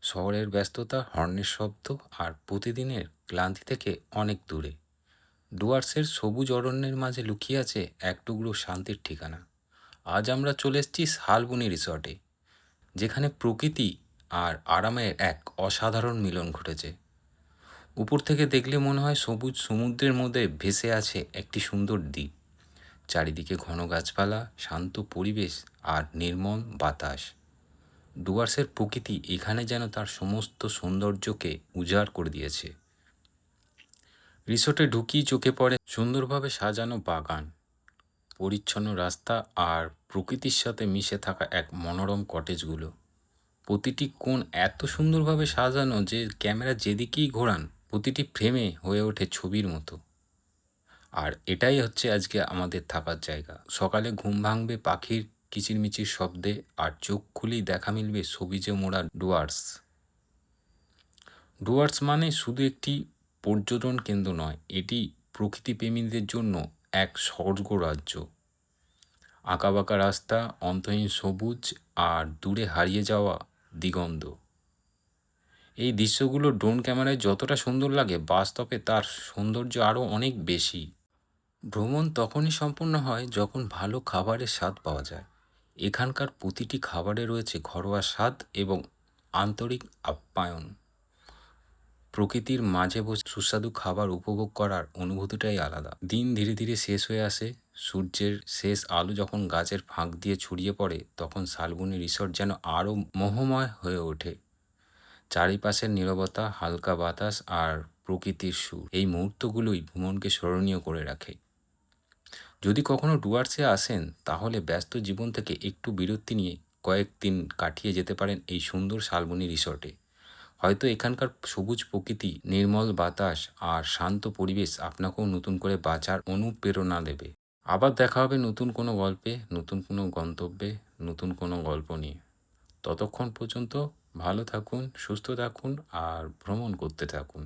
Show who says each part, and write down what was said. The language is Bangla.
Speaker 1: শহরের ব্যস্ততা, হর্নের শব্দ আর প্রতিদিনের ক্লান্তি থেকে অনেক দূরে ডুয়ার্সের সবুজ অরণ্যের মাঝে লুকিয়ে আছে এক টুকরো শান্তির ঠিকানা। আজ আমরা চলে এসেছি শালবনী রিসর্টে, যেখানে প্রকৃতি আর আরামের এক অসাধারণ মিলন ঘটেছে। উপর থেকে দেখলে মনে হয় সবুজ সমুদ্রের মধ্যে ভেসে আছে একটি সুন্দর দ্বীপ। চারিদিকে ঘন গাছপালা, শান্ত পরিবেশ আর নির্মল বাতাস। ডুয়ার্সের প্রকৃতি এখানে যেন তার সমস্ত সৌন্দর্যকে উজাড় করে দিয়েছে। রিসোর্টে ঢুকিয়ে চোখে পড়ে সুন্দরভাবে সাজানো বাগান, পরিচ্ছন্ন রাস্তা আর প্রকৃতির সাথে মিশে থাকা এক মনোরম কটেজগুলো। প্রতিটি কোণ এত সুন্দরভাবে সাজানো যে ক্যামেরা যেদিকেই ঘোরান প্রতিটি ফ্রেমে হয়ে ওঠে ছবির মতো। আর এটাই হচ্ছে আজকে আমাদের থাকার জায়গা। সকালে ঘুম ভাঙবে পাখির কিচিরমিচির শব্দে, আর চোখ খুলেই দেখা মিলবে সবুজে মোড়া ডুয়ার্স। ডুয়ার্স মানে শুধু একটি পর্যটন কেন্দ্র নয়, এটি প্রকৃতিপ্রেমীদের জন্য এক স্বর্গ রাজ্য। আঁকাবাঁকা রাস্তা, অন্তহীন সবুজ আর দূরে হারিয়ে যাওয়া দিগন্ত। এই দৃশ্যগুলো ড্রোন ক্যামেরায় যতটা সুন্দর লাগে, বাস্তবে তার সৌন্দর্য আরও অনেক বেশি। ভ্রমণ তখনই সম্পূর্ণ হয় যখন ভালো খাবারের স্বাদ পাওয়া যায়। এখানকার প্রতিটি খাবারে রয়েছে ঘরোয়া স্বাদ এবং আন্তরিক আপ্যায়ন। প্রকৃতির মাঝে বসে সুস্বাদু খাবার উপভোগ করার অনুভূতিটাই আলাদা। দিন ধীরে ধীরে শেষ হয়ে আসে। সূর্যের শেষ আলো যখন গাছের ফাঁক দিয়ে ছড়িয়ে পড়ে, তখন শালবনী রিসর্ট যেন আরও মোহময় হয়ে ওঠে। চারিপাশের নীরবতা, হালকা বাতাস আর প্রকৃতির সুর, এই মুহূর্তগুলোই ভ্রমণকে স্মরণীয় করে রাখে। যদি কখনো ডুয়ার্সে আসেন, তাহলে ব্যস্ত জীবন থেকে একটু বিরতি নিয়ে কয়েকদিন কাটিয়ে যেতে পারেন এই সুন্দর শালবনী রিসর্টে। হয়তো এখানকার সবুজ প্রকৃতি, নির্মল বাতাস আর শান্ত পরিবেশ আপনাকেও নতুন করে বাঁচার অনুপ্রেরণা দেবে। আবার দেখা হবে নতুন কোনো গল্পে, নতুন কোনো গন্তব্যে, নতুন কোনো গল্প নিয়ে। ততক্ষণ পর্যন্ত ভালো থাকুন, সুস্থ থাকুন আর ভ্রমণ করতে থাকুন।